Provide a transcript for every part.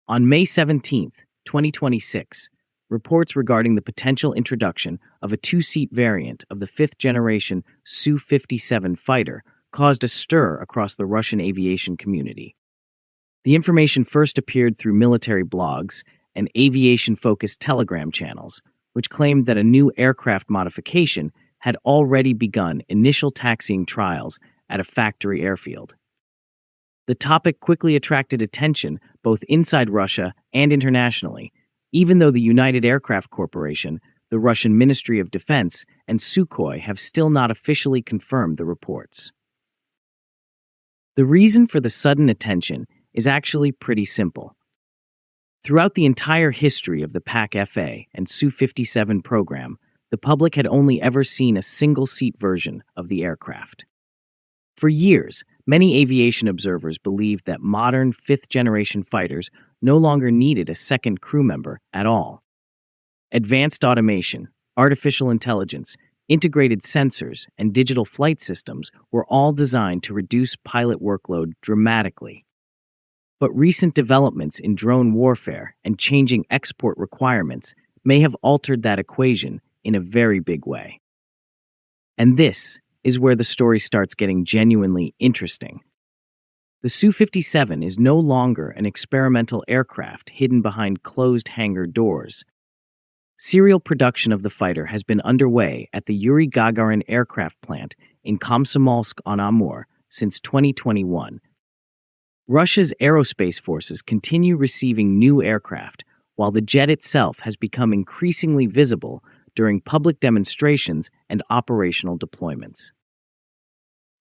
On May 17, 2026, reports regarding the potential introduction of a two-seat variant of the fifth-generation Su-57 fighter caused a stir across the Russian aviation community. The information first appeared through military blogs and aviation-focused Telegram channels, which claimed that a new aircraft modification had already begun initial taxiing trials at a factory airfield. The topic quickly attracted attention both inside Russia and internationally, even though the United Aircraft Corporation, the Russian Ministry of Defense, and Sukhoi have still not officially confirmed the reports. The reason for the sudden attention is actually pretty simple. Throughout the entire history of the FGFA and Su-57 program, the public had only ever seen a single-seat version of the aircraft. For years, many aviation observers believed that modern fifth-generation fighters no longer needed a second crew member at all. Advanced automation, artificial intelligence, integrated sensors, and digital flight systems were all designed to reduce pilot workload dramatically. But recent developments in drone warfare and changing export requirements may have altered that equation in a very big way. And this is where the story starts getting genuinely interesting. The Su-57 is no longer an experimental aircraft hidden behind closed hangar doors. Serial production of the fighter has been underway at the Yuri Gagarin aircraft plant in Komsomolsk-on-Amur since 2021. Russia's aerospace forces continue receiving new aircraft, while the jet itself has become increasingly visible during public demonstrations and operational deployments.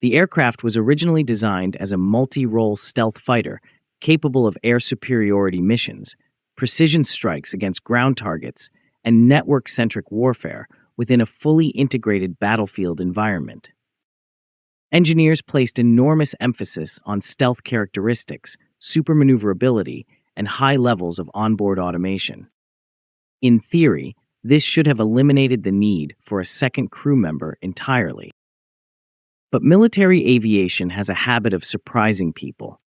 The aircraft was originally designed as a multi-role stealth fighter capable of air superiority missions, precision strikes against ground targets, and network-centric warfare within a fully integrated battlefield environment. Engineers placed enormous emphasis on stealth characteristics, supermaneuverability, and high levels of onboard automation. In theory, this should have eliminated the need for a second crew member entirely. But military aviation has a habit of surprising people.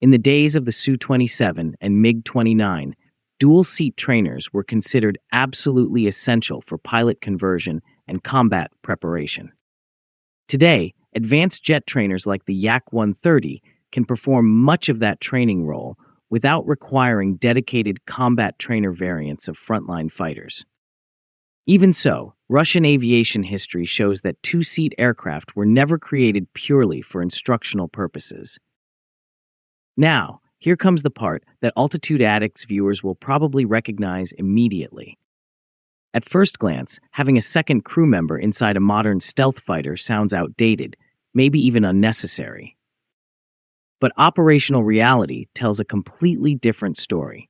In the days of the Su-27 and MiG-29, dual-seat trainers were considered absolutely essential for pilot conversion and combat preparation. Today, advanced jet trainers like the Yak-130 can perform much of that training role without requiring dedicated combat trainer variants of frontline fighters. Even so, Russian aviation history shows that two-seat aircraft were never created purely for instructional purposes. Now, here comes the part that Altitude Addicts viewers will probably recognize immediately. At first glance, having a second crew member inside a modern stealth fighter sounds outdated, maybe even unnecessary. But operational reality tells a completely different story.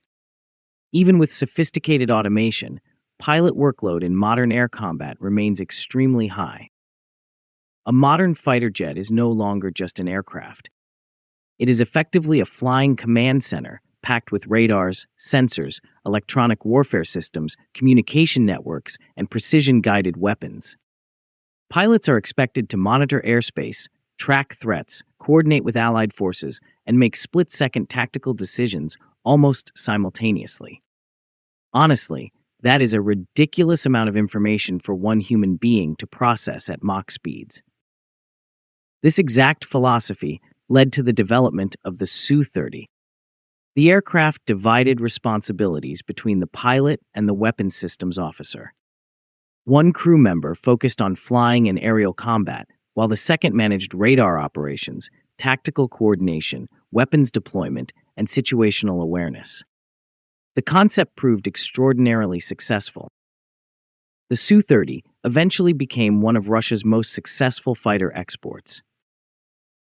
Even with sophisticated automation, pilot workload in modern air combat remains extremely high. A modern fighter jet is no longer just an aircraft. It is effectively a flying command center packed with radars, sensors, electronic warfare systems, communication networks, and precision-guided weapons. Pilots are expected to monitor airspace, track threats, coordinate with allied forces, and make split-second tactical decisions almost simultaneously. Honestly, that is a ridiculous amount of information for one human being to process at Mach speeds. This exact philosophy led to the development of the Su-30. The aircraft divided responsibilities between the pilot and the weapons systems officer. One crew member focused on flying and aerial combat, while the second managed radar operations, tactical coordination, weapons deployment, and situational awareness. The concept proved extraordinarily successful. The Su-30 eventually became one of Russia's most successful fighter exports.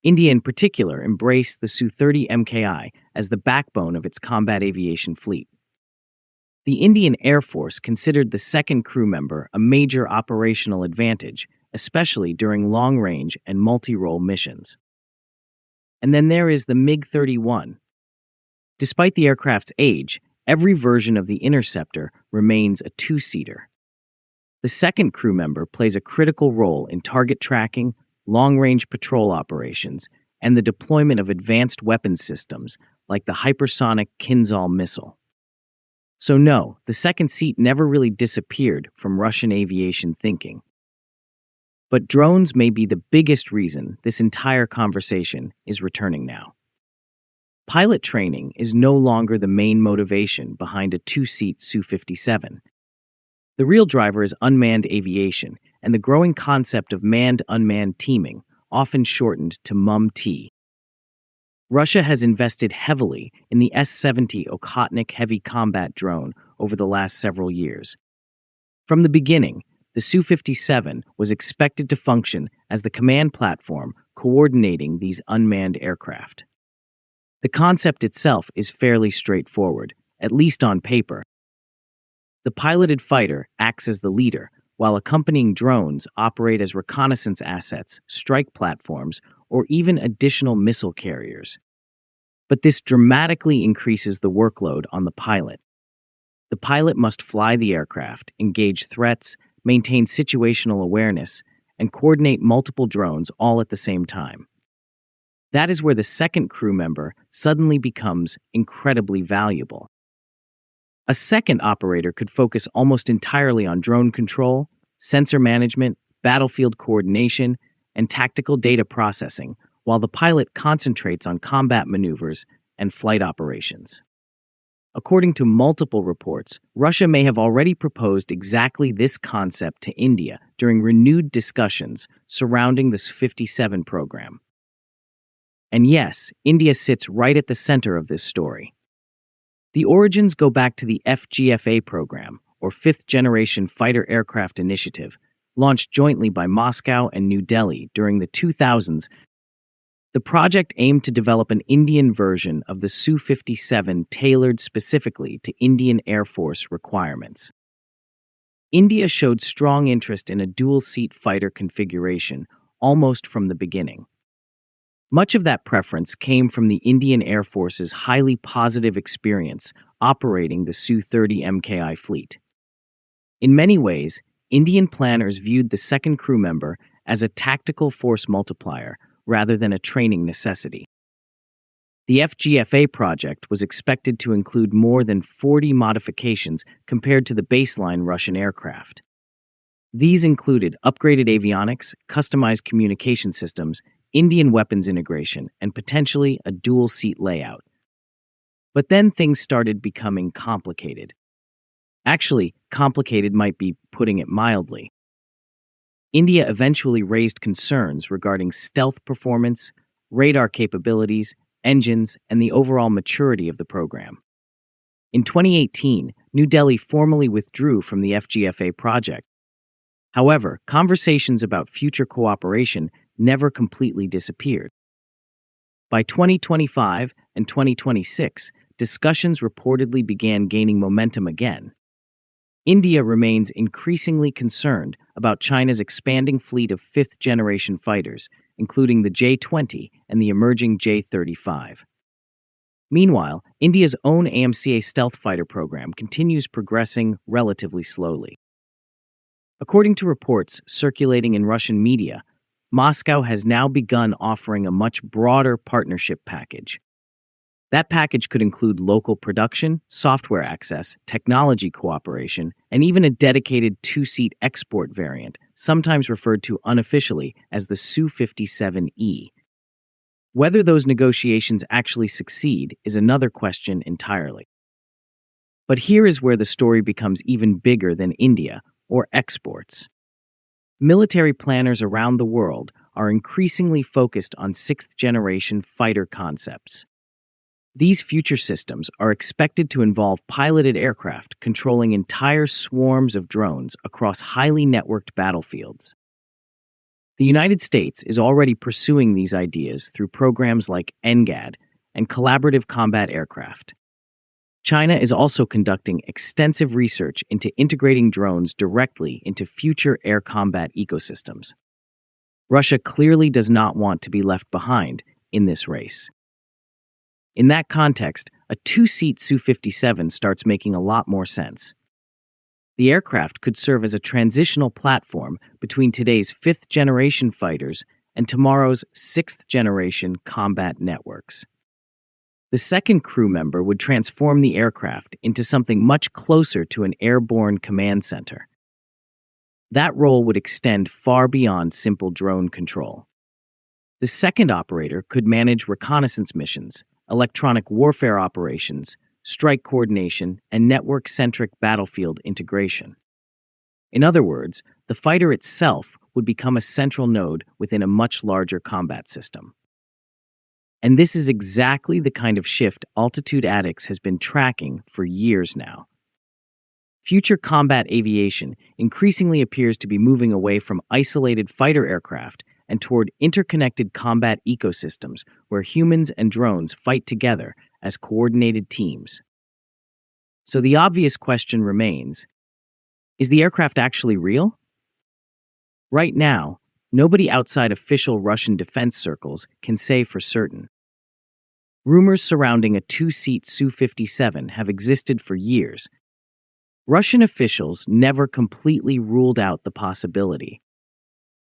India in particular embraced the Su-30 MKI as the backbone of its combat aviation fleet. The Indian Air Force considered the second crew member a major operational advantage, especially during long-range and multi-role missions. And then there is the MiG-31. Despite the aircraft's age, every version of the Interceptor remains a two-seater. The second crew member plays a critical role in target tracking, long-range patrol operations, and the deployment of advanced weapons systems like the hypersonic Kinzhal missile. So no, the second seat never really disappeared from Russian aviation thinking. But drones may be the biggest reason this entire conversation is returning now. Pilot training is no longer the main motivation behind a two-seat Su-57. The real driver is unmanned aviation and the growing concept of manned-unmanned teaming, often shortened to MUM-T. Russia has invested heavily in the S-70 Okhotnik heavy combat drone over the last several years. From the beginning, the Su-57 was expected to function as the command platform coordinating these unmanned aircraft. The concept itself is fairly straightforward, at least on paper. The piloted fighter acts as the leader, while accompanying drones operate as reconnaissance assets, strike platforms, or even additional missile carriers. But this dramatically increases the workload on the pilot. The pilot must fly the aircraft, engage threats, maintain situational awareness, and coordinate multiple drones all at the same time. That is where the second crew member suddenly becomes incredibly valuable. A second operator could focus almost entirely on drone control, sensor management, battlefield coordination, and tactical data processing, while the pilot concentrates on combat maneuvers and flight operations. According to multiple reports, Russia may have already proposed exactly this concept to India during renewed discussions surrounding the Su-57 program. And yes, India sits right at the center of this story. The origins go back to the FGFA program, or Fifth Generation Fighter Aircraft Initiative, launched jointly by Moscow and New Delhi during the 2000s. The project aimed to develop an Indian version of the Su-57 tailored specifically to Indian Air Force requirements. India showed strong interest in a dual-seat fighter configuration almost from the beginning. Much of that preference came from the Indian Air Force's highly positive experience operating the Su-30 MKI fleet. In many ways, Indian planners viewed the second crew member as a tactical force multiplier rather than a training necessity. The FGFA project was expected to include more than 40 modifications compared to the baseline Russian aircraft. These included upgraded avionics, customized communication systems, Indian weapons integration, and potentially a dual-seat layout. But then things started becoming complicated. Actually, complicated might be putting it mildly. India eventually raised concerns regarding stealth performance, radar capabilities, engines, and the overall maturity of the program. In 2018, New Delhi formally withdrew from the FGFA project. However, conversations about future cooperation never completely disappeared. By 2025 and 2026, discussions reportedly began gaining momentum again. India remains increasingly concerned about China's expanding fleet of fifth-generation fighters, including the J-20 and the emerging J-35. Meanwhile, India's own AMCA stealth fighter program continues progressing relatively slowly. According to reports circulating in Russian media, Moscow has now begun offering a much broader partnership package. That package could include local production, software access, technology cooperation, and even a dedicated two-seat export variant, sometimes referred to unofficially as the Su-57E. Whether those negotiations actually succeed is another question entirely. But here is where the story becomes even bigger than India or exports. Military planners around the world are increasingly focused on sixth-generation fighter concepts. These future systems are expected to involve piloted aircraft controlling entire swarms of drones across highly networked battlefields. The United States is already pursuing these ideas through programs like NGAD and collaborative combat aircraft. China is also conducting extensive research into integrating drones directly into future air combat ecosystems. Russia clearly does not want to be left behind in this race. In that context, a two-seat Su-57 starts making a lot more sense. The aircraft could serve as a transitional platform between today's fifth-generation fighters and tomorrow's sixth-generation combat networks. The second crew member would transform the aircraft into something much closer to an airborne command center. That role would extend far beyond simple drone control. The second operator could manage reconnaissance missions, electronic warfare operations, strike coordination, and network-centric battlefield integration. In other words, the fighter itself would become a central node within a much larger combat system. And this is exactly the kind of shift Altitude Addicts has been tracking for years now. Future combat aviation increasingly appears to be moving away from isolated fighter aircraft and toward interconnected combat ecosystems where humans and drones fight together as coordinated teams. So the obvious question remains, is the aircraft actually real? Right now, nobody outside official Russian defense circles can say for certain. Rumors surrounding a two-seat Su-57 have existed for years. Russian officials never completely ruled out the possibility.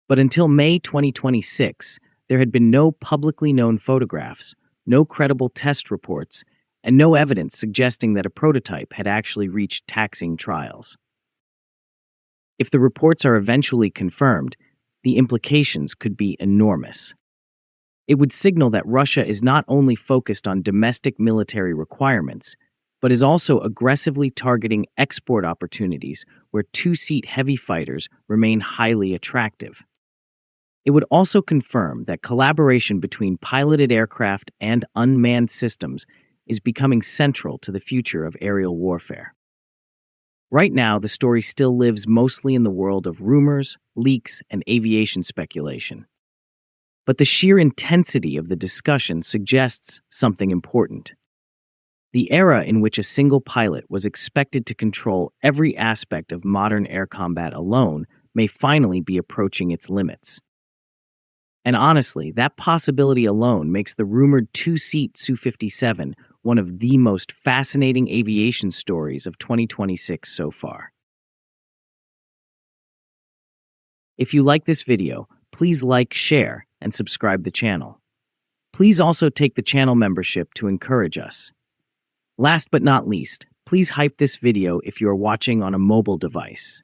But until May 2026, there had been no publicly known photographs, no credible test reports, and no evidence suggesting that a prototype had actually reached taxiing trials. If the reports are eventually confirmed, the implications could be enormous. It would signal that Russia is not only focused on domestic military requirements, but is also aggressively targeting export opportunities where two-seat heavy fighters remain highly attractive. It would also confirm that collaboration between piloted aircraft and unmanned systems is becoming central to the future of aerial warfare. Right now, the story still lives mostly in the world of rumors, leaks, and aviation speculation. But the sheer intensity of the discussion suggests something important. The era in which a single pilot was expected to control every aspect of modern air combat alone may finally be approaching its limits. And honestly, that possibility alone makes the rumored two-seat Su-57 one of the most fascinating aviation stories of 2026 so far. If you like this video, please like, share, and subscribe the channel. Please also take the channel membership to encourage us. Last but not least, please hype this video if you are watching on a mobile device.